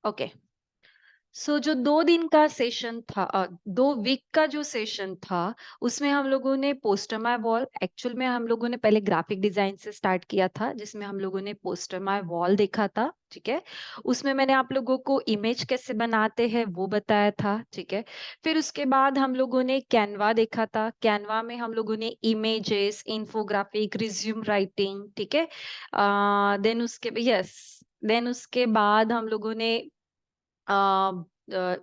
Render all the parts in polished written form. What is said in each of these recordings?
Okay. सो जो 2 दिन का सेशन था, 2 वीक का जो सेशन था, उसमें हम लोगों ने पोस्टर माय वॉल, एक्चुअल में हम लोगों ने पहले ग्राफिक डिजाइन से स्टार्ट किया था, जिसमें हम लोगों ने पोस्टर माय वॉल देखा था। ठीक है। उसमें मैंने आप लोगों को इमेज कैसे बनाते हैं वो बताया था। ठीक है। फिर उसके बाद हम लोगों ने कैनवा देखा था। कैनवा में हम लोगों ने इमेजेस, इन्फोग्राफिक, रिज्यूम राइटिंग, ठीक है। देन उसके बाद हम लोगों ने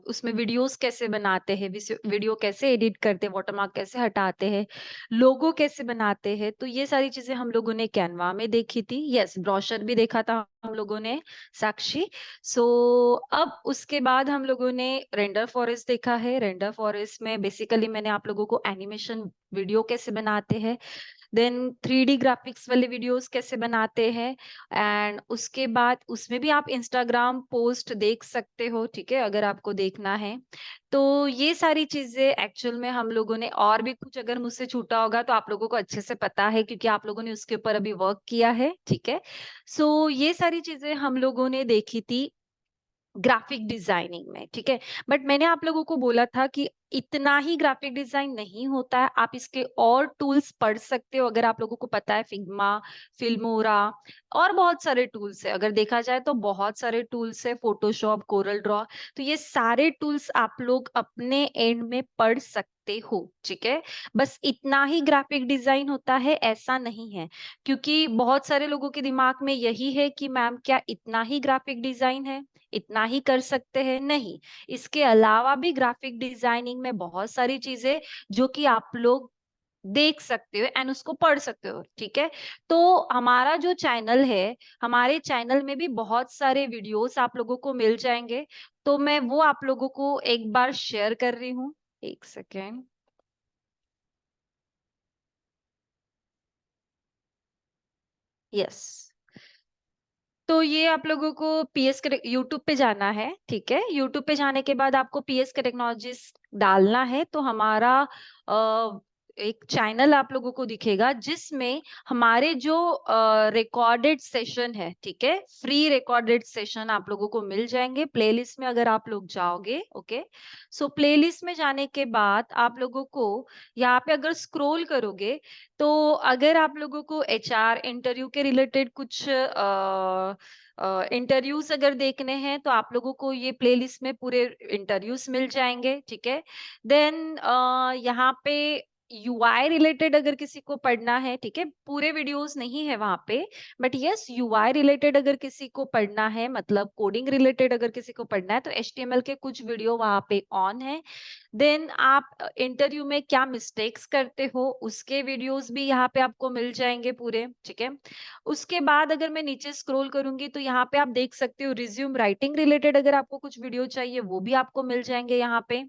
उसमें वीडियोस कैसे बनाते हैं, वीडियो कैसे एडिट करते हैं, वाटरमार्क कैसे हटाते हैं, लोगो कैसे बनाते हैं, तो ये सारी चीजें हम लोगों ने कैनवा में देखी थी। यस, ब्रोशर भी देखा था हम लोगों ने, साक्षी। सो अब उसके बाद हम लोगों ने रेंडर फॉरेस्ट देखा है। रेंडर फॉरेस्ट में बेसिकली मैंने आप लोगों को एनिमेशन वीडियो कैसे बनाते हैं, देन 3D ग्राफिक्स वाले वीडियोस कैसे बनाते हैं, एंड उसके बाद उसमें भी आप इंस्टाग्राम पोस्ट देख सकते हो। ठीक है, अगर आपको देखना है तो ये सारी चीजें एक्चुअल में हम लोगों ने, और भी कुछ अगर मुझसे छूटा होगा तो आप लोगों को अच्छे से पता है क्योंकि आप लोगों ने उसके ऊपर अभी वर्क किया है। ठीक है। सो ये सारी चीजें हम लोगों ने देखी थी ग्राफिक डिजाइनिंग में। ठीक है। बट मैंने आप लोगों को बोला था कि इतना ही ग्राफिक डिजाइन नहीं होता है, आप इसके और टूल्स पढ़ सकते हो अगर आप लोगों को पता है। फिग्मा, फिल्मोरा और बहुत सारे टूल्स है, अगर देखा जाए तो बहुत सारे टूल्स है, फोटोशॉप, कोरल ड्रॉ, तो ये सारे टूल्स आप लोग अपने एंड में पढ़ सकते हो। ठीक है। बस इतना ही ग्राफिक डिजाइन होता है ऐसा नहीं है, क्योंकि बहुत सारे लोगों के दिमाग में यही है कि मैम क्या इतना ही ग्राफिक डिजाइन है, इतना ही कर सकते हैं? नहीं, इसके अलावा भी ग्राफिक डिजाइनिंग में बहुत सारी चीजें जो कि आप लोग देख सकते हो एंड उसको पढ़ सकते हो। ठीक है। तो हमारा जो चैनल है, हमारे चैनल में भी बहुत सारे वीडियोस आप लोगों को मिल जाएंगे, तो मैं वो आप लोगों को एक बार शेयर कर रही हूँ। एक सेकेंड। यस। तो ये आप लोगों को पीएस के यूट्यूब पे जाना है। ठीक है। यूट्यूब पे जाने के बाद आपको पीएस के टेक्नोलॉजीज डालना है, तो हमारा एक चैनल आप लोगों को दिखेगा जिसमें हमारे जो रिकॉर्डेड सेशन है, ठीक है, फ्री रिकॉर्डेड सेशन आप लोगों को मिल जाएंगे प्लेलिस्ट में अगर आप लोग जाओगे। ओके। सो प्लेलिस्ट में जाने के बाद आप लोगों को यहाँ पे अगर स्क्रॉल करोगे, तो अगर आप लोगों को एचआर इंटरव्यू के रिलेटेड कुछ इंटरव्यूज अगर देखने हैं तो आप लोगों को ये प्लेलिस्ट में पूरे इंटरव्यूज मिल जाएंगे। ठीक है। देन यहाँ पे यूआई रिलेटेड अगर किसी को पढ़ना है, ठीक है, पूरे वीडियोस नहीं है वहां पे, बट यस यूआई रिलेटेड अगर किसी को पढ़ना है, मतलब कोडिंग रिलेटेड अगर किसी को पढ़ना है, तो एचटीएमएल के कुछ वीडियो वहां पे ऑन है। देन आप इंटरव्यू में क्या मिस्टेक्स करते हो उसके वीडियोस भी यहाँ पे आपको मिल जाएंगे पूरे। ठीक है। उसके बाद अगर मैं नीचे स्क्रॉल करूंगी तो यहाँ पे आप देख सकते हो रिज्यूम राइटिंग रिलेटेड अगर आपको कुछ वीडियो चाहिए वो भी आपको मिल जाएंगे यहाँ पे।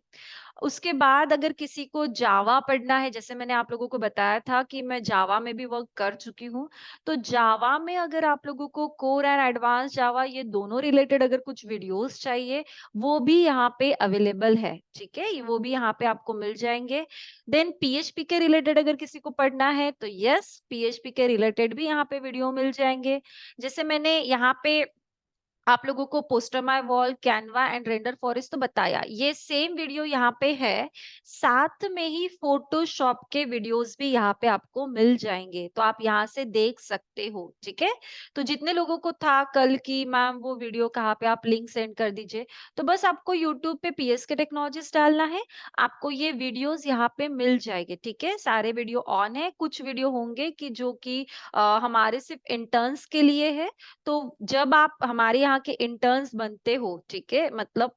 उसके बाद अगर किसी को जावा पढ़ना है, जैसे मैंने आप लोगों को बताया था कि मैं जावा में भी वर्क कर चुकी हूँ, तो जावा में अगर आप लोगों को कोर एंड एडवांस जावा ये दोनों रिलेटेड अगर कुछ वीडियोस चाहिए, वो भी यहाँ पे अवेलेबल है। ठीक है, वो भी यहाँ पे आपको मिल जाएंगे। देन पीएचपी के रिलेटेड अगर किसी को पढ़ना है तो यस, पीएचपी के रिलेटेड भी यहाँ पे वीडियो मिल जाएंगे। जैसे मैंने यहाँ पे आप लोगों को poster my wall, Canva and render forest तो बताया, ये सेम वीडियो यहाँ पे है, साथ में ही फोटोशॉप के वीडियोस भी यहाँ पे आपको मिल जाएंगे, तो आप यहाँ से देख सकते हो। ठीक है। तो जितने लोगों को था कल की मैम वो वीडियो कहाँ पे, आप लिंक सेंड कर दीजिए, तो बस आपको यूट्यूब पे पीएस के टेक्नोलॉजीज डालना है, आपको ये वीडियोस यहाँ पे मिल जाएंगे। ठीक है, सारे वीडियो ऑन है, कुछ वीडियो होंगे कि जो कि हमारे सिर्फ इंटर्न्स के लिए है। तो जब आप हमारे यहाँ के इंटर्न्स बनते हो, ठीक है, मतलब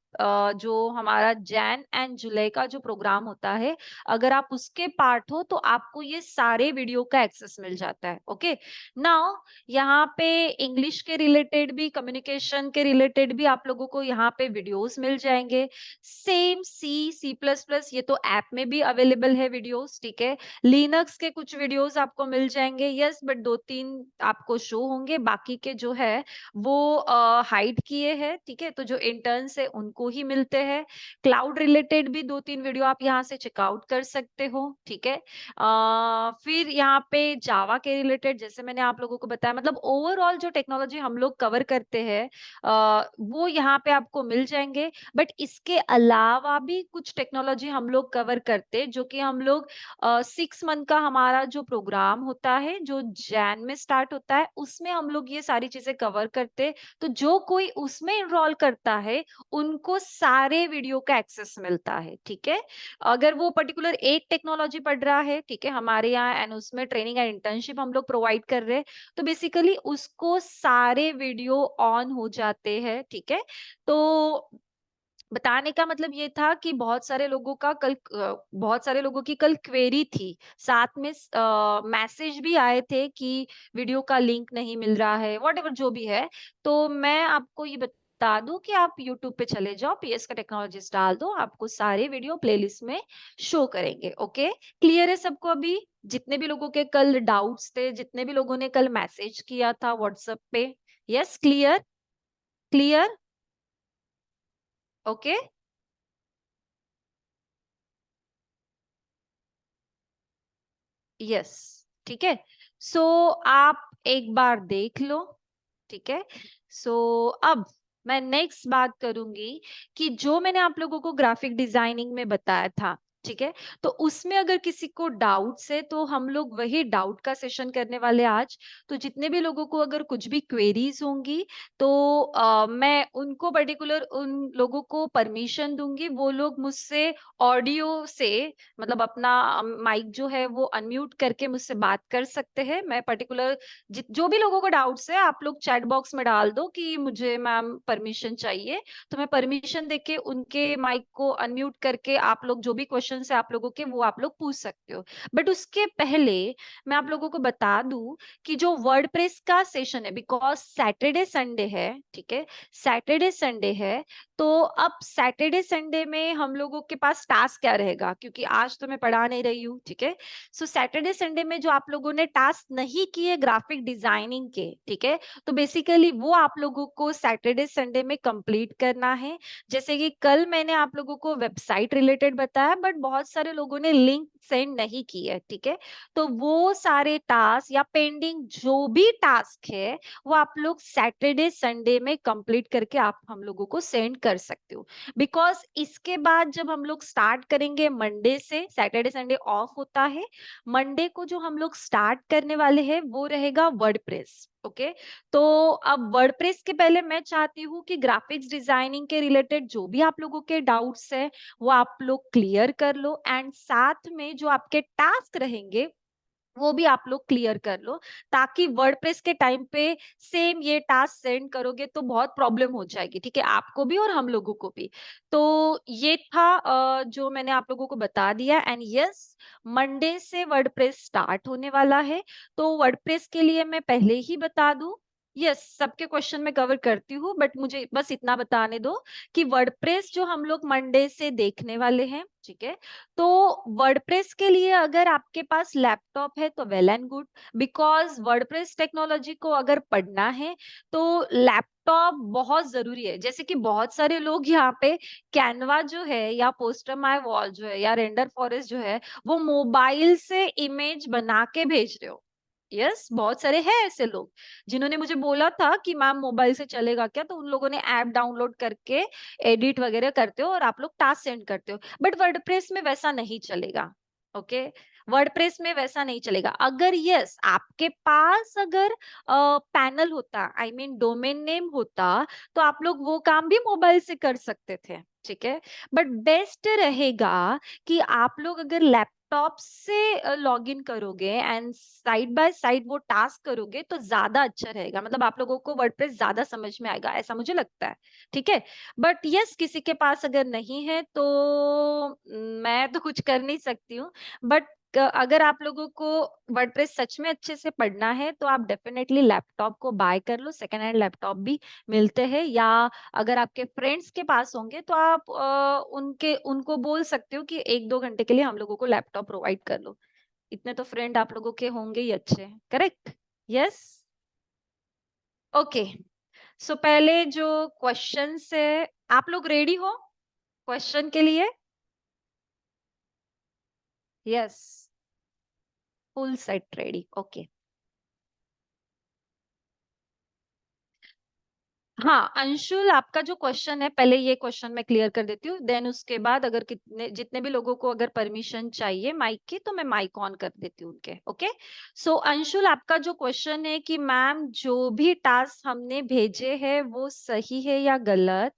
जो हमारा जैन एंड जुलाई का जो प्रोग्राम होता है, अगर आप उसके पार्ट हो तो आपको ये सारे वीडियो का एक्सेस मिल जाता है। ओके। नाउ यहाँ पे इंग्लिश के रिलेटेड भी, कम्युनिकेशन के रिलेटेड भी आप लोगों को यहाँ पे वीडियोस मिल जाएंगे। सेम सी, सी प्लस प्लस, ये तो ऐप में भी अवेलेबल है वीडियोस। ठीक है। लिनक्स के कुछ वीडियोस आपको मिल जाएंगे, यस, बट 2-3 आपको शो होंगे, बाकी के जो है वो हाइड किए हैं, ठीक है, तो जो इंटर्न्स है उनको ही मिलते हैं। क्लाउड रिलेटेड भी 2-3 वीडियो आप यहाँ से चेकआउट कर सकते हो, ठीक है। फिर यहाँ पे जावा के रिलेटेड जैसे मैंने आप लोगों को बताया, मतलब ओवरऑल जो टेक्नोलॉजी हम लोग कवर करते हैं वो यहाँ पे आपको मिल जाएंगे। बट इसके अलावा भी कुछ टेक्नोलॉजी हम लोग कवर करते हैं, जो कि हम लोग 6 मंथ का हमारा जो प्रोग्राम होता है, जो जैन में स्टार्ट होता है, उसमें हम लोग ये सारी चीजें कवर करते हैं। तो जो कोई उसमें इनरोल करता है, उनको सारे वीडियो का एक्सेस मिलता है, ठीक है। अगर वो पर्टिकुलर एक टेक्नोलॉजी पढ़ रहा है, ठीक है, हमारे यहाँ एंड उसमें ट्रेनिंग एंड इंटर्नशिप हम लोग प्रोवाइड कर रहे हैं, तो बेसिकली उसको सारे वीडियो ऑन हो जाते हैं, ठीक है। तो बताने का मतलब ये था कि बहुत सारे लोगों की कल क्वेरी थी, साथ में मैसेज भी आए थे कि वीडियो का लिंक नहीं मिल रहा है, व्हाटएवर जो भी है। तो मैं आपको ये बता दूं कि आप यूट्यूब पे चले जाओ, पीएस का टेक्नोलॉजीज डाल दो, आपको सारे वीडियो प्लेलिस्ट में शो करेंगे। ओके, क्लियर है सबको? अभी जितने भी लोगों के कल डाउट्स थे, जितने भी लोगों ने कल मैसेज किया था व्हाट्सएप पे, yes, clear? Clear? Okay. Yes, ठीक है। सो आप एक बार देख लो, ठीक है। सो अब मैं नेक्स्ट बात करूंगी कि जो मैंने आप लोगों को ग्राफिक डिजाइनिंग में बताया था, ठीक है, तो उसमें अगर किसी को डाउट्स है तो हम लोग वही डाउट का सेशन करने वाले आज। तो जितने भी लोगों को अगर कुछ भी क्वेरीज होंगी, तो मैं उनको पर्टिकुलर उन लोगों को परमिशन दूंगी, वो लोग मुझसे ऑडियो से, मतलब अपना माइक जो है वो अनम्यूट करके मुझसे बात कर सकते हैं। मैं पर्टिकुलर जो भी लोगों को डाउट्स है, आप लोग चैट बॉक्स में डाल दो कि मुझे मैम परमिशन चाहिए, तो मैं परमिशन देके उनके माइक को अनम्यूट करके आप लोग जो भी क्वेश्चन है आप लोगों के, वो आप लोग पूछ सकते हो। बट उसके पहले मैं आप लोगों को बता दूं कि जो वर्डप्रेस का सेशन है, बिकॉज सैटरडे संडे है, ठीक है, सैटरडे संडे है, तो अब सैटरडे संडे में हम लोगों के पास टास्क क्या रहेगा, क्योंकि आज तो मैं पढ़ा नहीं रही हूँ, ठीक है। सो सैटरडे संडे में जो आप लोगों ने टास्क नहीं किए ग्राफिक डिजाइनिंग के, ठीक है, तो बेसिकली वो आप लोगों को सैटरडे संडे में कंप्लीट करना है। जैसे कि कल मैंने आप लोगों को वेबसाइट रिलेटेड बताया, बट बहुत सारे लोगों ने लिंक सेंड नहीं किए, ठीक है। तो वो सारे टास्क या पेंडिंग जो भी टास्क है, वो आप लोग सैटरडे संडे में कंप्लीट करके आप हम लोगों को सेंड कर सकते हो। बिकॉज इसके बाद जब हम लोग स्टार्ट करेंगे मंडे से, सैटरडे संडे ऑफ होता है, मंडे को जो हम लोग स्टार्ट करने वाले हैं वो रहेगा वर्डप्रेस। ओके, तो अब वर्डप्रेस के पहले मैं चाहती हूँ कि ग्राफिक्स डिजाइनिंग के रिलेटेड जो भी आप लोगों के डाउट्स है, वो आप लोग क्लियर कर लो, एंड साथ में जो आपके टास्क रहेंगे वो भी आप लोग क्लियर कर लो, ताकि वर्डप्रेस के टाइम पे सेम ये टास्क सेंड करोगे तो बहुत प्रॉब्लम हो जाएगी, ठीक है, आपको भी और हम लोगों को भी। तो ये था जो मैंने आप लोगों को बता दिया। एंड यस, मंडे से वर्डप्रेस स्टार्ट होने वाला है। तो वर्डप्रेस के लिए मैं पहले ही बता दूं, यस, सबके क्वेश्चन में कवर करती हूँ, बट मुझे बस इतना बताने दो कि वर्डप्रेस जो हम लोग मंडे से देखने वाले हैं, ठीक है, तो वर्डप्रेस के लिए अगर आपके पास लैपटॉप है तो well and good, because WordPress technology को अगर पढ़ना है तो लैपटॉप बहुत जरूरी है। जैसे कि बहुत सारे लोग यहाँ पे कैनवा जो है या पोस्टर माय वॉल जो है या रेंडर फॉरेस्ट जो है, वो मोबाइल से इमेज बना के भेज रहे हो। यस, बहुत सारे हैं ऐसे लोग जिन्होंने मुझे बोला था कि मैम मोबाइल से चलेगा क्या, तो उन लोगों ने ऐप डाउनलोड करके एडिट वगैरह करते हो और आप लोग टास्क सेंड करते हो। बट वर्डप्रेस में वैसा नहीं चलेगा। ओके, वर्डप्रेस में वैसा नहीं चलेगा। अगर यस आपके पास अगर पैनल होता, आई मीन डोमेन नेम होता, तो आप लोग वो काम भी मोबाइल से कर सकते थे, ठीक है। बट बेस्ट रहेगा कि आप लोग अगर लैपटॉप से लॉग इन करोगे एंड साइड बाय साइड वो टास्क करोगे तो ज्यादा अच्छा रहेगा, मतलब आप लोगों को वर्डप्रेस ज्यादा समझ में आएगा, ऐसा मुझे लगता है, ठीक है। बट यस, किसी के पास अगर नहीं है तो मैं तो कुछ कर नहीं सकती हूँ। बट अगर आप लोगों को वर्डप्रेस सच में अच्छे से पढ़ना है तो आप डेफिनेटली लैपटॉप को बाय कर लो, सेकेंड हैंड लैपटॉप भी मिलते हैं, या अगर आपके फ्रेंड्स के पास होंगे तो आप उनके उनको बोल सकते हो कि 1-2 घंटे के लिए हम लोगों को लैपटॉप प्रोवाइड कर लो। इतने तो फ्रेंड आप लोगों के होंगे ही अच्छे, करेक्ट? Yes, okay. सो पहले जो क्वेश्चन है, आप लोग रेडी हो क्वेश्चन के लिए? Yes, full set ready, okay. हाँ, अंशुल, आपका जो क्वेश्चन है, पहले ये क्वेश्चन मैं क्लियर कर देती हूँ, देन उसके बाद अगर कितने जितने भी लोगों को अगर परमिशन चाहिए माइक की, तो मैं माइक ऑन कर देती हूँ उनके। ओके, सो अंशुल, आपका जो क्वेश्चन है कि मैम जो भी टास्क हमने भेजे हैं वो सही है या गलत,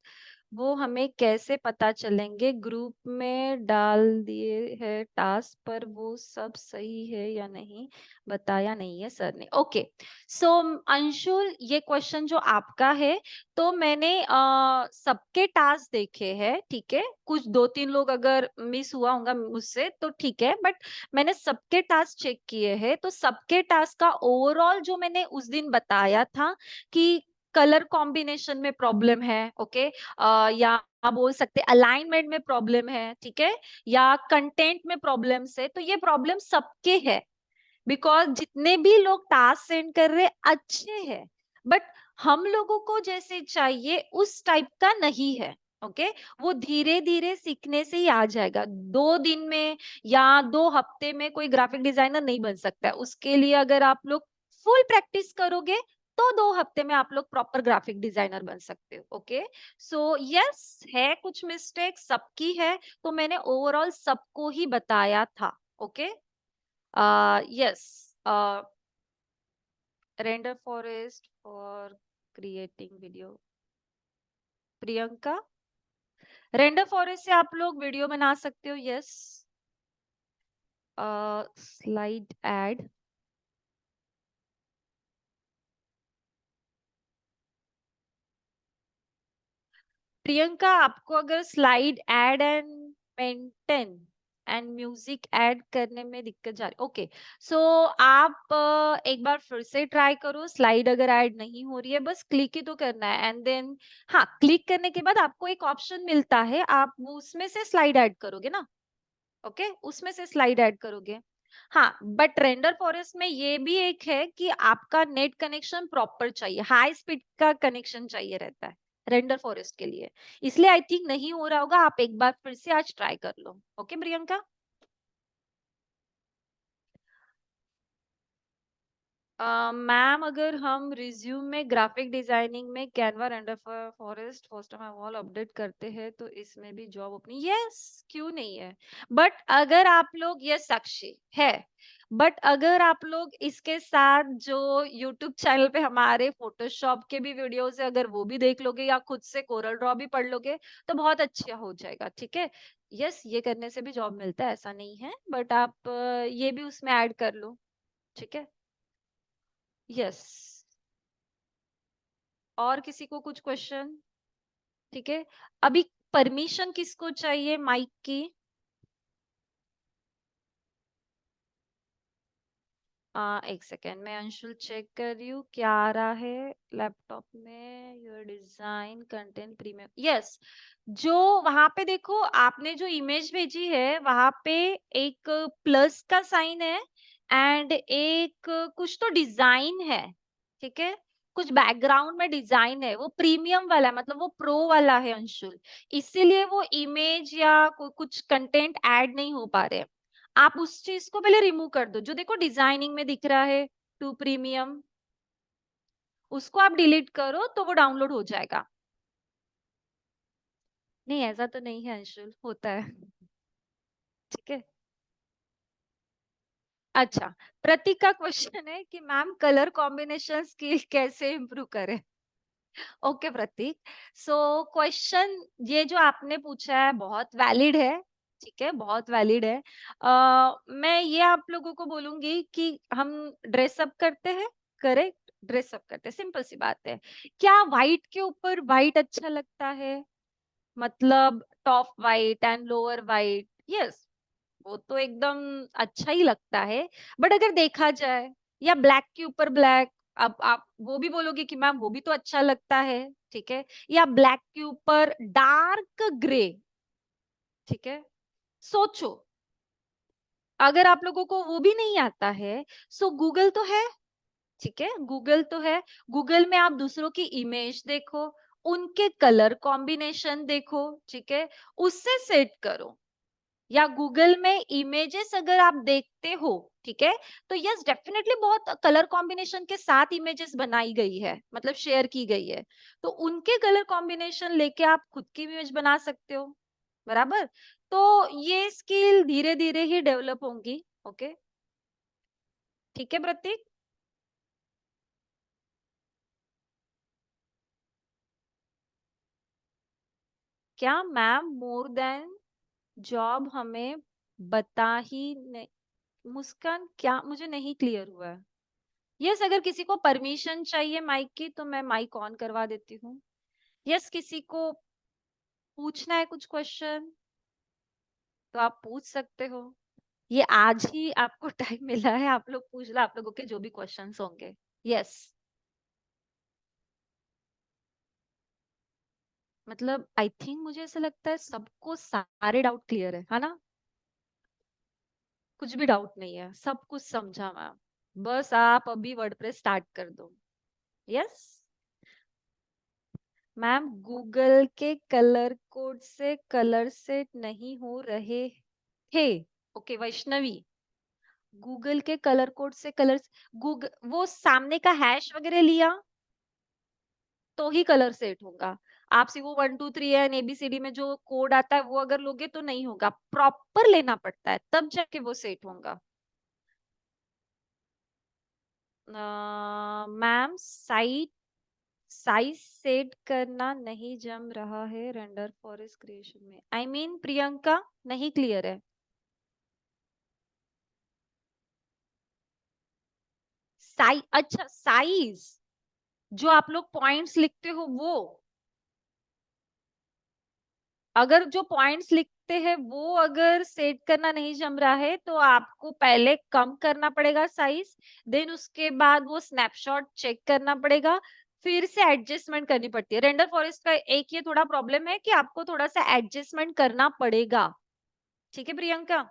वो हमें कैसे पता चलेंगे? ग्रुप में डाल दिए है टास्क, पर वो सब सही है या नहीं बताया नहीं है सर ने। ओके, सो अंशुल, ये क्वेश्चन जो आपका है, तो मैंने सबके टास्क देखे हैं, ठीक है। कुछ दो तीन लोग अगर मिस हुआ होगा मुझसे तो ठीक है, बट मैंने सबके टास्क चेक किए हैं, तो सबके टास्क का ओवरऑल जो मैंने उस दिन बताया था कि कलर कॉम्बिनेशन में प्रॉब्लम है, ओके, या आप बोल सकते अलाइनमेंट में प्रॉब्लम है, ठीक है, या कंटेंट में प्रॉब्लम है, तो ये प्रॉब्लम सबके है। बिकॉज जितने भी लोग टास्क सेंड कर रहे अच्छे हैं, बट हम लोगों को जैसे चाहिए उस टाइप का नहीं है। ओके, वो धीरे धीरे सीखने से ही आ जाएगा। 2 दिन में या 2 हफ्ते में कोई ग्राफिक डिजाइनर नहीं बन सकता है। उसके लिए अगर आप लोग फुल प्रैक्टिस करोगे तो 2 हफ्ते में आप लोग प्रॉपर ग्राफिक डिजाइनर बन सकते हो। ओके, सो यस, है कुछ मिस्टेक सबकी है, तो मैंने ओवरऑल सबको ही बताया था। Okay, yes, render forest for creating video। Priyanka, render forest से आप लोग वीडियो बना सकते हो। Yes, slide add. प्रियंका, आपको अगर slide add and maintain and music add करने में दिक्कत जा रही, ओके, सो आप एक बार फिर से ट्राई करो। स्लाइड अगर ऐड नहीं हो रही है, बस क्लिक ही तो करना है, एंड देन हाँ, क्लिक करने के बाद आपको एक ऑप्शन मिलता है, आप वो उसमें से स्लाइड ऐड करोगे ना। ओके, उसमें से स्लाइड ऐड करोगे। हाँ, बट रेंडर फॉरेस्ट में ये भी एक है कि आपका नेट कनेक्शन प्रॉपर चाहिए, हाई स्पीड का कनेक्शन चाहिए रहता है रेंडर फॉरेस्ट के लिए। इसलिए आई थिंक नहीं हो रहा होगा, आप एक बार फिर से आज ट्राई कर लो। ओके प्रियंका। मैम, अगर हम रिज्यूम में ग्राफिक डिजाइनिंग में Canva render forest first of all update करते हैं, तो इसमें भी जॉब ओपनिंग, यस, क्यों नहीं है? बट अगर आप लोग, यस साक्षी है, बट अगर आप लोग इसके साथ जो यूट्यूब चैनल पे हमारे फोटोशॉप के भी वीडियोस है, अगर वो भी देख लोगे या खुद से कोरल ड्रॉ भी पढ़ लोगे, तो बहुत अच्छा हो जाएगा, ठीक है। यस, ये करने से भी जॉब मिलता है, ऐसा नहीं है, बट आप ये भी उसमें ऐड कर लो, ठीक है। यस, और किसी को कुछ क्वेश्चन? ठीक है, अभी परमिशन किसको चाहिए माइक की? एक सेकेंड, मैं अंशुल चेक कर रही हूँ क्या आ रहा है लैपटॉप में। Your design content premium, yes. जो वहां पे देखो, आपने जो इमेज भेजी है वहां पे एक प्लस का साइन है, एंड एक कुछ तो डिजाइन है, ठीक है, कुछ बैकग्राउंड में डिजाइन है, वो प्रीमियम वाला है, मतलब वो प्रो वाला है अंशुल। इसीलिए वो इमेज या कुछ कंटेंट ऐड नहीं हो पा रहे। आप उस चीज को पहले रिमूव कर दो, जो देखो डिजाइनिंग में दिख रहा है टू प्रीमियम, उसको आप डिलीट करो तो वो डाउनलोड हो जाएगा। नहीं, ऐसा तो नहीं है अंशुल, होता है। ठीक है, अच्छा। प्रतीक का क्वेश्चन है कि मैम कलर कॉम्बिनेशन स्किल कैसे इम्प्रूव करें? ओके प्रतीक, सो क्वेश्चन ये जो आपने पूछा है बहुत वैलिड है, ठीक है, बहुत वैलिड है। मैं ये आप लोगों को बोलूंगी कि हम ड्रेसअप करते हैं, करेक्ट, ड्रेसअप करते हैं, सिंपल सी बात है। क्या व्हाइट के ऊपर व्हाइट अच्छा लगता है? मतलब top white and lower white, yes, वो तो एकदम अच्छा ही लगता है। बट अगर देखा जाए, या ब्लैक के ऊपर ब्लैक, अब आप वो भी बोलोगे कि मैम वो भी तो अच्छा लगता है, ठीक है, या ब्लैक के ऊपर डार्क ग्रे, ठीक है। सोचो, अगर आप लोगों को वो भी नहीं आता है, सो गूगल तो है, ठीक है, गूगल तो है। गूगल में आप दूसरों की इमेज देखो, उनके कलर कॉम्बिनेशन देखो, ठीक है, उससे सेट करो। या गूगल में इमेजेस अगर आप देखते हो, ठीक है, तो यस डेफिनेटली बहुत कलर कॉम्बिनेशन के साथ इमेजेस बनाई गई है, मतलब शेयर की गई है। तो उनके कलर कॉम्बिनेशन लेके आप खुद की इमेज बना सकते हो, बराबर। तो ये स्किल धीरे धीरे ही डेवलप होंगी। ओके, ठीक है प्रतीक। क्या मैम मोर देन जॉब हमें बता ही नहीं? मुस्कान, क्या मुझे नहीं क्लियर हुआ है। यस, अगर किसी को परमिशन चाहिए माइक की तो मैं माइक ऑन करवा देती हूँ। यस, किसी को पूछना है कुछ क्वेश्चन तो आप पूछ सकते हो। ये आज ही आपको टाइम मिला है, आप लोग पूछ लो, आप लोगों के जो भी क्वेश्चंस होंगे। यस, मतलब आई थिंक मुझे ऐसा लगता है सबको सारे डाउट क्लियर है ना? कुछ भी डाउट नहीं है, सब कुछ समझा मैम। बस आप अभी वर्डप्रेस स्टार्ट कर दो। यस मैम, गूगल के कलर कोड से कलर सेट नहीं हो रहे थे। ओके वैष्णवी, गूगल के कलर कोड से कलर, गूगल वो सामने का हैश वगैरह लिया तो ही कलर सेट होगा। आप सिर्फ वो 1 2 3 एबीसीडी में जो कोड आता है वो अगर लोगे तो नहीं होगा, प्रॉपर लेना पड़ता है तब जाके वो सेट होगा। मैम साइट साइज सेट करना नहीं जम रहा है रेंडर फॉरेस्ट क्रिएशन में। आई मीन प्रियंका, नहीं क्लियर है। अच्छा साइज, जो आप लोग पॉइंट्स लिखते हो वो, अगर जो पॉइंट्स लिखते हैं वो अगर सेट करना नहीं जम रहा है तो आपको पहले कम करना पड़ेगा साइज, देन उसके बाद वो स्नैपशॉट चेक करना पड़ेगा, फिर से एडजस्टमेंट करनी पड़ती है। रेंडर फॉरेस्ट का एक ये थोड़ा प्रॉब्लम है कि आपको थोड़ा सा एडजस्टमेंट करना पड़ेगा। ठीक है प्रियंका।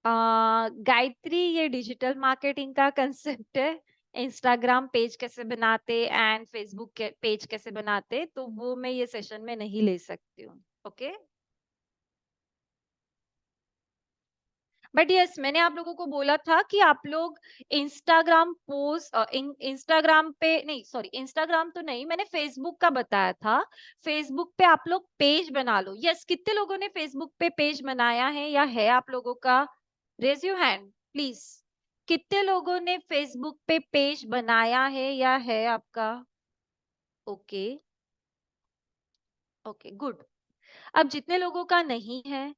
गायत्री, ये डिजिटल मार्केटिंग का कंसेप्ट है। इंस्टाग्राम पेज कैसे बनाते एंड फेसबुक के पेज कैसे बनाते, तो वो मैं ये सेशन में नहीं ले सकती हूँ। ओके, बट यस मैंने आप लोगों को बोला था कि आप लोग इंस्टाग्राम पोस्ट, इंस्टाग्राम पे नहीं, सॉरी इंस्टाग्राम तो नहीं, मैंने फेसबुक का बताया था। फेसबुक पे आप लोग पेज बना लो। यस, कितने लोगों ने फेसबुक पे पेज बनाया है या है आप लोगों का? Raise your hand please. कितने लोगों ने फेसबुक पे पेज बनाया है या है आपका? Okay, okay good. अब जितने लोगों का नहीं है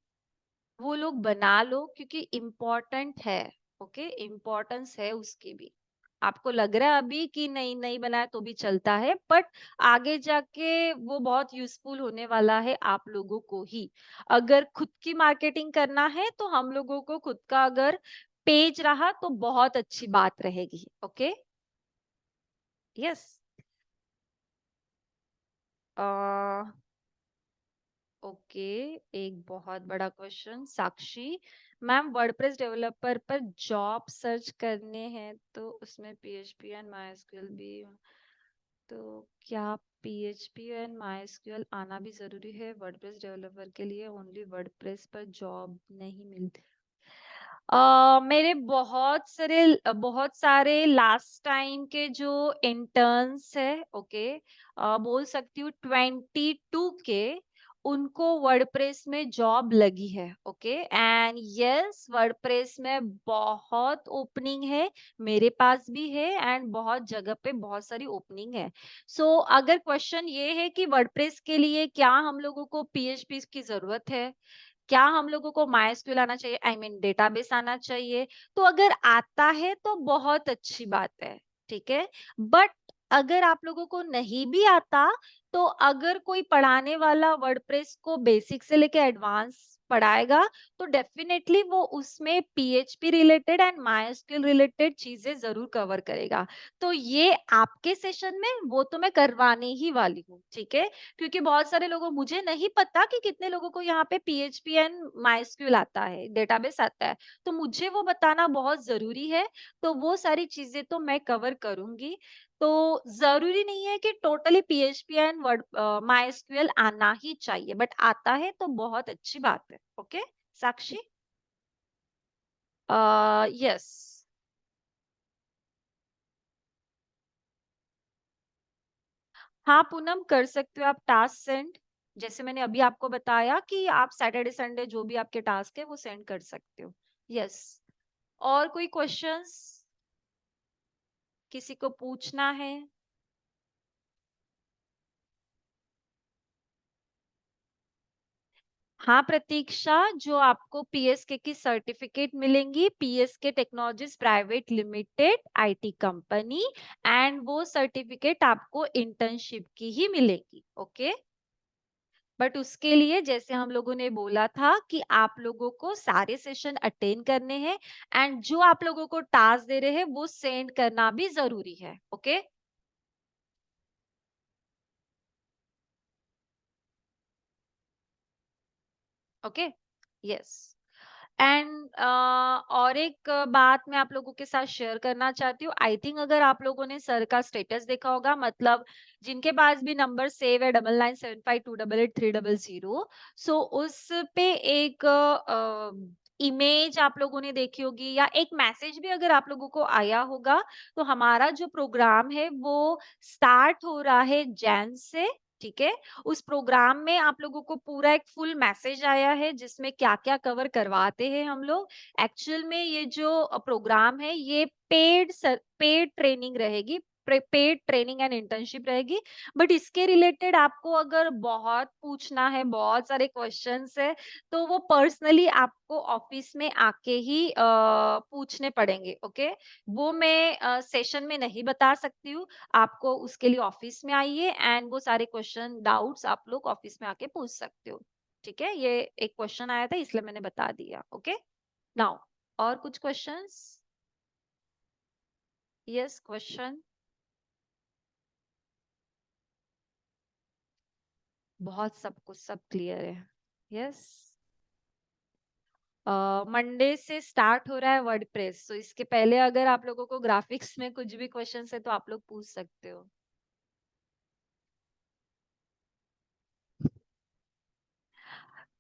वो लोग बना लो, क्योंकि इम्पोर्टेंट है। ओके, इम्पोर्टेंस है उसकी भी। आपको लग रहा है अभी कि नहीं नहीं बनाया तो भी चलता है, बट आगे जाके वो बहुत यूजफुल होने वाला है आप लोगों को ही। अगर खुद की मार्केटिंग करना है तो हम लोगों को खुद का अगर पेज रहा तो बहुत अच्छी बात रहेगी। Okay, yes. ओके, एक बहुत बड़ा क्वेश्चन साक्षी। मैम वर्डप्रेस डेवलपर पर जॉब सर्च करने हैं तो उसमें पीएचपी एंड मायस्क्यूएल भी, तो क्या पीएचपी एंड मायस्क्यूएल आना भी जरूरी है वर्डप्रेस डेवलपर के लिए? ओनली वर्डप्रेस पर जॉब नहीं मिलती? मेरे बहुत सारे लास्ट टाइम के जो इंटर्न्स है, ओके, बोल सकती हूँ 22 के, उनको वर्डप्रेस में जॉब लगी है। ओके, एंड यस वर्डप्रेस में बहुत ओपनिंग है, मेरे पास भी है एंड बहुत जगह पे बहुत सारी ओपनिंग है। सो अगर क्वेश्चन ये है कि वर्डप्रेस के लिए क्या हम लोगों को पीएचपी की जरूरत है, क्या हम लोगों को मायस्क्यूएल आना चाहिए, आई मीन डेटाबेस आना चाहिए, तो अगर आता है तो बहुत अच्छी बात है, ठीक है। बट अगर आप लोगों को नहीं भी आता तो अगर कोई पढ़ाने वाला वर्डप्रेस को बेसिक से लेके एडवांस पढ़ाएगा, तो डेफिनेटली वो उसमें पीएचपी रिलेटेड एंड मायस्क्यूएल रिलेटेड चीजें जरूर कवर करेगा। तो ये आपके सेशन में वो तो मैं करवाने ही वाली हूँ, ठीक है? क्योंकि बहुत सारे लोगों, मुझे नहीं पता कि कितने लोगों को यहाँ पे पीएचपी एंड मायस्क्यूएल आता है, डेटाबेस आता है, तो मुझे वो बताना बहुत जरूरी है। तो वो सारी चीजें तो मैं कवर करूंगी। तो जरूरी नहीं है कि टोटली पीएचपी एंड वर्ड मायस्क्यूएल आना ही चाहिए, बट आता है तो बहुत अच्छी बात है। ओके साक्षी? यस। हाँ पूनम, कर सकते हो आप टास्क सेंड। जैसे मैंने अभी आपको बताया कि आप सैटरडे संडे जो भी आपके टास्क है वो सेंड कर सकते हो। यस। और कोई क्वेश्चंस किसी को पूछना है? हाँ प्रतीक्षा, जो आपको पीएसके की सर्टिफिकेट मिलेंगी, PSK technologies private limited IT company, and वो सर्टिफिकेट आपको इंटर्नशिप की ही मिलेगी। ओके। बट उसके लिए जैसे हम लोगों ने बोला था कि आप लोगों को सारे सेशन अटेंड करने हैं, एंड जो आप लोगों को टास्क दे रहे हैं वो सेंड करना भी जरूरी है। ओके। ओके। यस। एंड और एक बात मैं आप लोगों के साथ शेयर करना चाहती हूँ। आई थिंक अगर आप लोगों ने सर का स्टेटस देखा होगा, मतलब जिनके पास भी नंबर सेव है 9975288300, सो उस पे एक इमेज आप लोगों ने देखी होगी, या एक मैसेज भी अगर आप लोगों को आया होगा। तो हमारा जो प्रोग्राम है वो स्टार्ट हो रहा है जैन से, ठीक है? उस प्रोग्राम में आप लोगों को पूरा एक फुल मैसेज आया है जिसमें क्या-क्या कवर करवाते हैं हम लोग। एक्चुअल में ये जो प्रोग्राम है ये पेड ट्रेनिंग रहेगी, पेड ट्रेनिंग एंड इंटर्नशिप रहेगी। बट इसके रिलेटेड आपको अगर बहुत पूछना है, बहुत सारे क्वेश्चंस है, तो वो पर्सनली आपको ऑफिस में आके ही पूछने पड़ेंगे। ओके। वो मैं सेशन में नहीं बता सकती हूँ। आपको उसके लिए ऑफिस में आइए, एंड वो सारे क्वेश्चन डाउट्स आप लोग ऑफिस में आके पूछ सकते हो। ठीक है? ये एक क्वेश्चन आया था इसलिए मैंने बता दिया। ओके। नाउ, और कुछ क्वेश्चंस? Yes, question. बहुत सब कुछ सब क्लियर है। यस। मंडे से स्टार्ट हो रहा है वर्डप्रेस, तो इसके पहले अगर आप लोगों को ग्राफिक्स में कुछ भी क्वेश्चन है तो आप लोग पूछ सकते हो।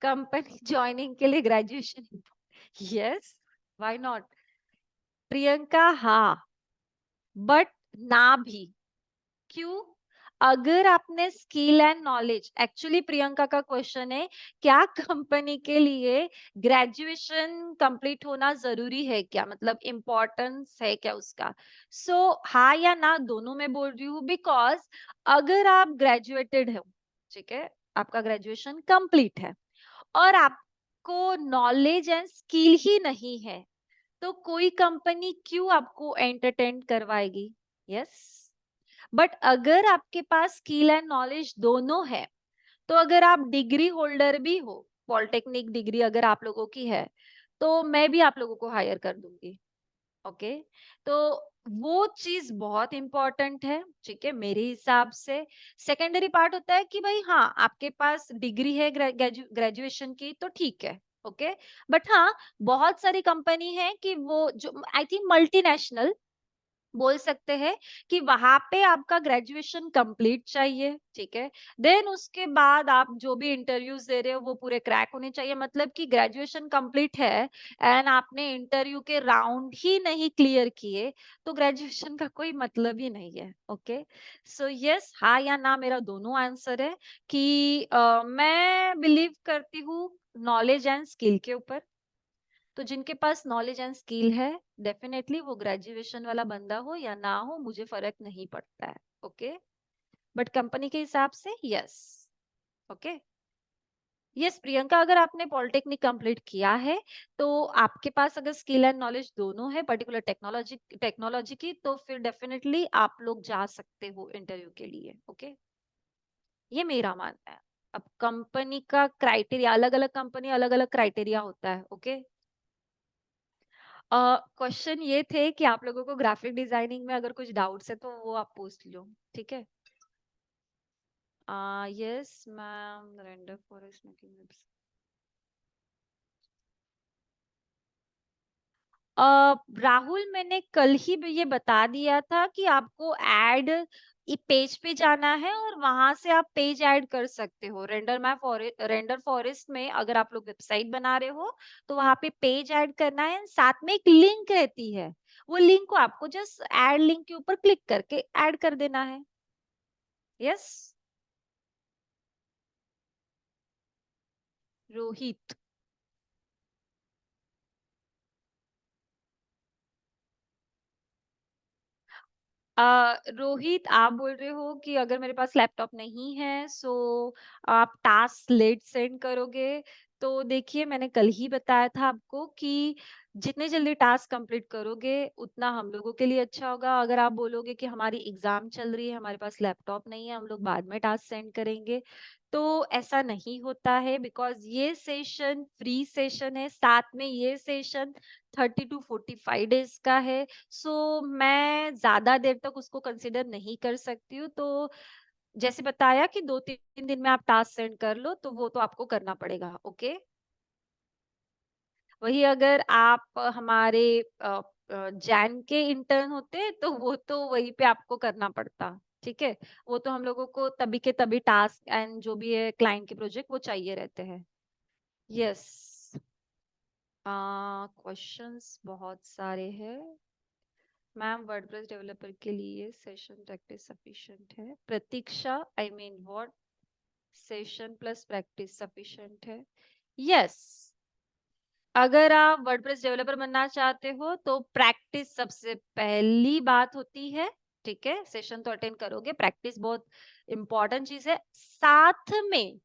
कंपनी ज्वाइनिंग के लिए graduation? Yes, why not? Priyanka, हाँ, बट ना भी। क्यों? अगर आपने skill and knowledge, actually Priyanka का क्वेश्चन है, क्या कंपनी के लिए ग्रेजुएशन कंप्लीट होना जरूरी है क्या, मतलब इम्पोर्टेंस है क्या उसका? सो हाँ या ना दोनों में बोल रही हूँ, बिकॉज अगर आप ग्रेजुएटेड हो, ठीक है, आपका ग्रेजुएशन कंप्लीट है, और आपको नॉलेज एंड स्किल ही नहीं है, तो कोई कंपनी क्यों आपको एंटरटेन करवाएगी? यस। बट अगर आपके पास स्किल एंड नॉलेज दोनों है, तो अगर आप डिग्री होल्डर भी हो, पॉलिटेक्निक डिग्री अगर आप लोगों की है, तो मैं भी आप लोगों को हायर कर दूंगी। ओके। तो वो चीज बहुत इंपॉर्टेंट है, ठीक है, मेरे हिसाब से। सेकेंडरी पार्ट होता है कि भाई हाँ, आपके पास डिग्री है ग्रेजुएशन की तो ठीक है। ओके। बट हाँ, बहुत सारी कंपनी है कि वो जो आई थिंक मल्टीनेशनल बोल सकते हैं कि वहां पे आपका ग्रेजुएशन कंप्लीट चाहिए, ठीक है। देन उसके बाद आप जो भी इंटरव्यूज दे रहे हो वो पूरे क्रैक होने चाहिए, मतलब कि ग्रेजुएशन कंप्लीट है एंड आपने इंटरव्यू के राउंड ही नहीं क्लियर किए, तो ग्रेजुएशन का कोई मतलब ही नहीं है। ओके। सो यस, हाँ या ना मेरा दोनों आंसर है कि मैं बिलीव करती हूँ नॉलेज एंड स्किल के ऊपर। तो जिनके पास नॉलेज एंड स्किल है, डेफिनेटली वो ग्रेजुएशन वाला बंदा हो या ना हो मुझे फर्क नहीं पड़ता है। ओके। बट कंपनी के हिसाब से यस। ओके। यस प्रियंका, अगर आपने पॉलिटेक्निक कंप्लीट किया है, तो आपके पास अगर स्किल एंड नॉलेज दोनों है पर्टिकुलर टेक्नोलॉजी टेक्नोलॉजी की, तो फिर डेफिनेटली आप लोग जा सकते हो इंटरव्यू के लिए। ओके। ये मेरा मानना है। अब कंपनी का क्राइटेरिया, अलग अलग कंपनी अलग अलग क्राइटेरिया होता है। ओके, क्वेश्चन ये थे कि आप लोगों को ग्राफिक डिजाइनिंग में अगर कुछ डाउट्स है तो वो आप पूछ लो, ठीक है। Yes ma'am, render forest making. Rahul, मैंने कल ही ये बता दिया था कि आपको ऐड पेज पे जाना है और वहां से आप पेज ऐड कर सकते हो। रेंडर फॉरेस्ट में अगर आप लोग वेबसाइट बना रहे हो तो वहां पे पेज ऐड करना है, साथ में एक लिंक रहती है। वो लिंक को आपको जस्ट ऐड लिंक के ऊपर क्लिक करके ऐड कर देना है। यस। रोहित। रोहित, आप बोल रहे हो कि अगर मेरे पास लैपटॉप नहीं है सो आप टास्क लेट सेंड करोगे। तो देखिए, मैंने कल ही बताया था आपको कि जितने जल्दी टास्क कंप्लीट करोगे उतना हम लोगों के लिए अच्छा होगा। अगर आप बोलोगे कि हमारी एग्जाम चल रही है, हमारे पास लैपटॉप नहीं है, हम लोग बाद में टास्क सेंड करेंगे, तो ऐसा नहीं होता है। बिकॉज ये सेशन फ्री सेशन है, साथ में ये सेशन 30 to 45 डेज का है। सो मैं ज्यादा देर तक उसको कंसिडर नहीं कर सकती हूँ। तो जैसे बताया कि 2-3 दिन में आप टास्क सेंड कर लो, तो वो तो आपको करना पड़ेगा। ओके। वही अगर आप हमारे जैन के इंटर्न होते तो वो तो वहीं पे आपको करना पड़ता। ठीक है। वो तो हम लोगों को तभी के तभी टास्क एंड जो भी है क्लाइंट के प्रोजेक्ट वो चाहिए रहते हैं। यस। क्वेश्चंस बहुत सारे हैं। मैम, वर्डप्रेस डेवलपर के लिए सेशन प्रैक्टिस सफिशिएंट है? Pratiksha, I mean what? Session plus practice sufficient है? यस। अगर आप वर्डप्रेस डेवलपर बनना चाहते हो तो प्रैक्टिस सबसे पहली बात होती है। ठीक है, सेशन तो अटेंड करोगे, प्रैक्टिस बहुत इंपॉर्टेंट चीज है। साथ में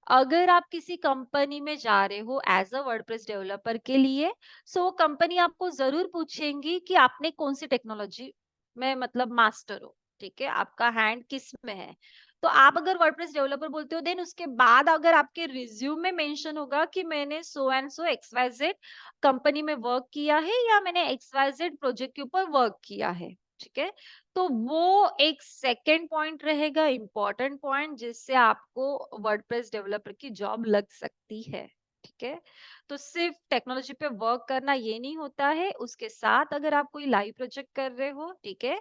अगर आप किसी कंपनी में जा रहे हो एज अ वर्डप्रेस डेवलपर के लिए, सो कंपनी आपको जरूर पूछेंगी कि आपने कौन सी टेक्नोलॉजी में मतलब मास्टर हो। ठीक है, आपका हैंड किस में है। तो आप अगर वर्डप्रेस डेवलपर बोलते हो, देन उसके बाद अगर आपके रिज्यूम में मेंशन होगा कि मैंने so and so XYZ company में वर्क किया है या मैंने XYZ प्रोजेक्ट के ऊपर वर्क किया है। ठीक है। तो वो एक सेकेंड पॉइंट रहेगा, इंपॉर्टेंट पॉइंट, जिससे आपको वर्डप्रेस डेवलपर की जॉब लग सकती है। ठीक है। तो सिर्फ टेक्नोलॉजी पे वर्क करना ये नहीं होता है, उसके साथ अगर आप कोई लाइव प्रोजेक्ट कर रहे हो, ठीक है,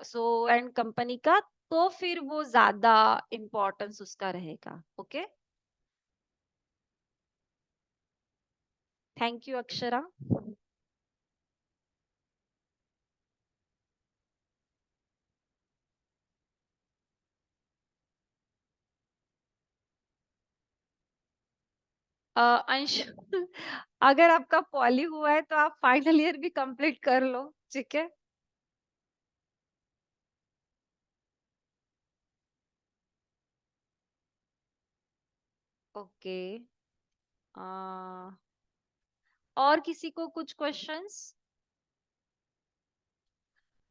सो एंड कंपनी का, तो फिर वो ज्यादा इम्पोर्टेंस उसका रहेगा। ओके। Thank you Akshara. अंश, अगर आपका पॉली हुआ है तो आप फाइनल ईयर भी कंप्लीट कर लो। ठीक है। ओके। और किसी को कुछ क्वेश्चंस?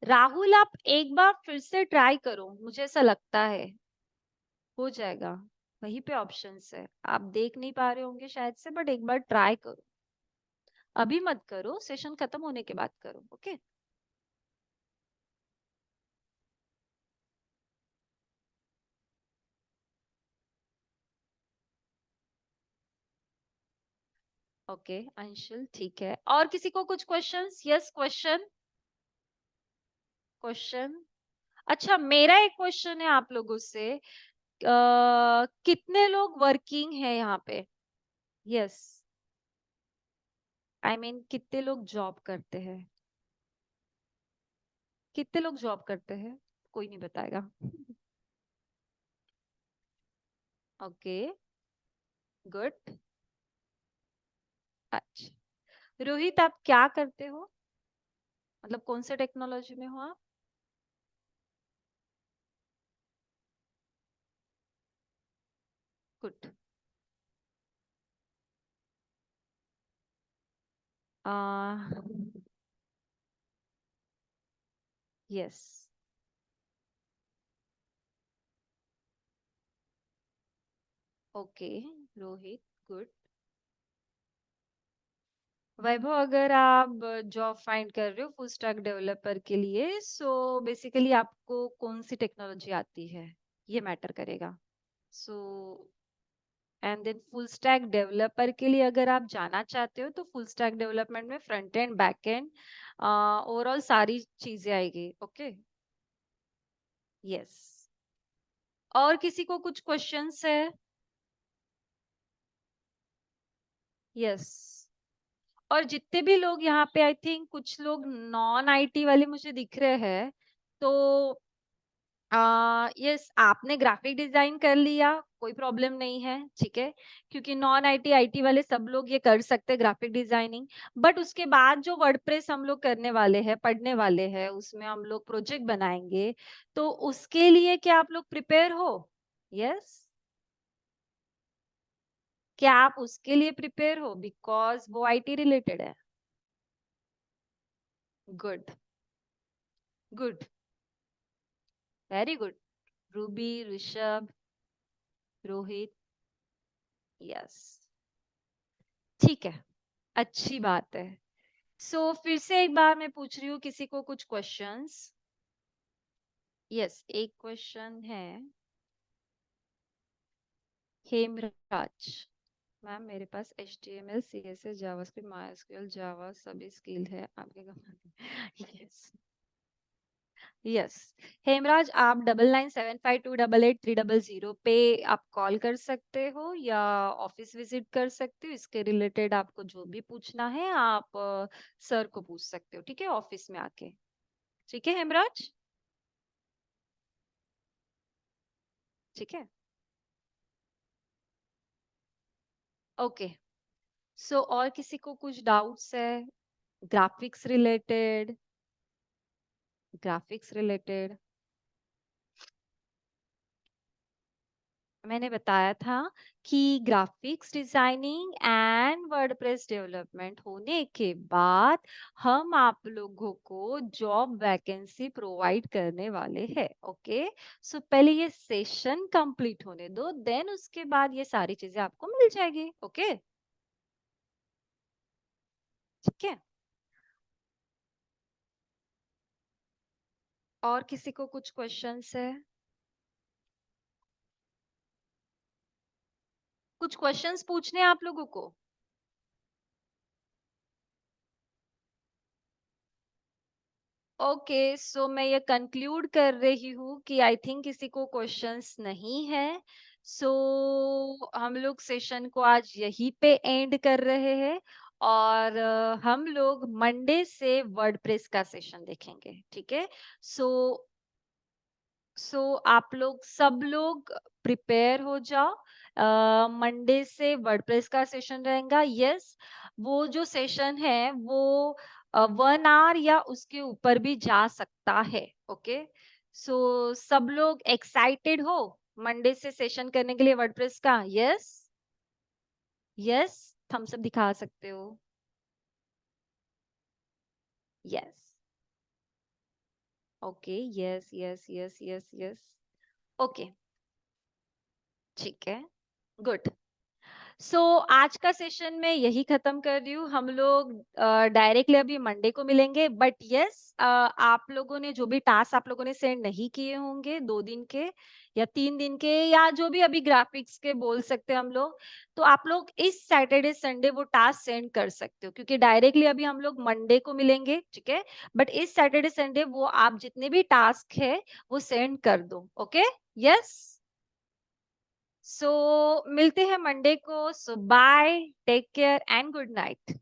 राहुल, आप एक बार फिर से ट्राई करो, मुझे ऐसा लगता है हो जाएगा। वहीं पे ऑप्शंस है, आप देख नहीं पा रहे होंगे शायद से, बट एक बार ट्राई करो। अभी मत करो, सेशन खत्म होने के बाद करो। ओके। ओके अंशुल, ठीक है। और किसी को कुछ क्वेश्चंस? Yes, question. क्वेश्चन। अच्छा, मेरा एक क्वेश्चन है आप लोगों से। कितने लोग वर्किंग है यहाँ पे? यस, आई मीन कितने लोग जॉब करते हैं? कितने लोग जॉब करते हैं? कोई नहीं बताएगा। Okay, good. अच्छा, रोहित, आप क्या करते हो? मतलब कौन से टेक्नोलॉजी में हो आप? Good. Uh, yes. Okay, Rohit, good. Vaibhav, अगर आप जॉब फाइंड कर रहे हो फुल स्टैक डेवलपर के लिए, सो बेसिकली आपको कौन सी टेक्नोलॉजी आती है, ये मैटर करेगा। So and then full stack developer के लिए अगर आप जाना चाहते हो तो फुल स्टैक डेवलपमेंट में front end back end overall सारी चीजें आएगी। Okay, yes. और किसी को कुछ क्वेश्चंस है? यस। और जितने भी लोग यहाँ पे, आई थिंक कुछ लोग नॉन आईटी वाले मुझे दिख रहे हैं, तो यस, आपने ग्राफिक डिजाइन कर लिया, कोई प्रॉब्लम नहीं है, ठीक है। क्योंकि नॉन आईटी आईटी वाले सब लोग ये कर सकते हैं ग्राफिक डिजाइनिंग। बट उसके बाद जो वर्डप्रेस हम लोग करने वाले हैं, पढ़ने वाले हैं, उसमें हम लोग प्रोजेक्ट बनाएंगे, तो उसके लिए क्या आप लोग प्रिपेयर हो? यस। क्या आप उसके लिए प्रिपेयर हो, बिकॉज वो आईटी रिलेटेड है? Good, good, very good. Ruby, Rishabh, Rohit, yes, ठीक है, अच्छी बात है। सो फिर से एक बार मैं पूछ रही हूँ, किसी को कुछ क्वेश्चंस? यस, एक क्वेश्चन है। हेमराज, मैम मेरे पास HTML CSS जावास्क्रिप्ट MySQL जावा सभी स्किल है आपके कंपनी। Yes, yes. हेमराज, आप 9975288300 पे आप कॉल कर सकते हो या ऑफिस विजिट कर सकते हो। इसके रिलेटेड आपको जो भी पूछना है आप सर को पूछ सकते हो, ठीक है, ऑफिस में आके। ठीक है हेमराज, ठीक है, ओके। सो और किसी को कुछ डाउट्स है? ग्राफिक्स रिलेटेड, ग्राफिक्स रिलेटेड मैंने बताया था कि graphics designing and WordPress development होने के बाद हम आप लोगों को जॉब वैकेंसी प्रोवाइड करने वाले हैं। ओके, सो पहले ये सेशन कंप्लीट होने दो, देन उसके बाद ये सारी चीजें आपको मिल जाएगी। ओके, ठीक है। और किसी को कुछ क्वेश्चंस है? कुछ क्वेश्चंस पूछने हैं आप लोगों को? ओके, सो मैं ये कंक्लूड कर रही हूँ कि आई थिंक किसी को क्वेश्चंस नहीं है। सो हम लोग सेशन को आज यहीं पे एंड कर रहे हैं, और हम लोग मंडे से वर्डप्रेस का सेशन देखेंगे, ठीक है। सो आप लोग सब लोग प्रिपेयर हो जाओ। मंडे से वर्डप्रेस का सेशन रहेगा। यस, वो जो सेशन है वो 1 आवर या उसके ऊपर भी जा सकता है। ओके, सो सब लोग एक्साइटेड हो मंडे से सेशन करने के लिए वर्डप्रेस का? यस, यस, थम्स अप दिखा सकते हो। Yes, okay, yes, yes, yes, yes, yes, okay, ठीक है, गुड। आज का सेशन में यही खत्म कर रही हूँ। हम लोग डायरेक्टली अभी मंडे को मिलेंगे, बट यस, आप लोगों ने जो भी टास्क आप लोगों ने सेंड नहीं किए होंगे 2 दिन के या 3 दिन के, या जो भी अभी ग्राफिक्स के बोल सकते हैं हम लोग, तो आप लोग इस सैटरडे संडे वो टास्क सेंड कर सकते हो, क्योंकि डायरेक्टली अभी हम लोग मंडे को मिलेंगे, ठीक है। बट इस सैटरडे संडे वो आप जितने भी टास्क है वो सेंड कर दो। Okay, yes. सो मिलते हैं मंडे को। So bye, take care and good night.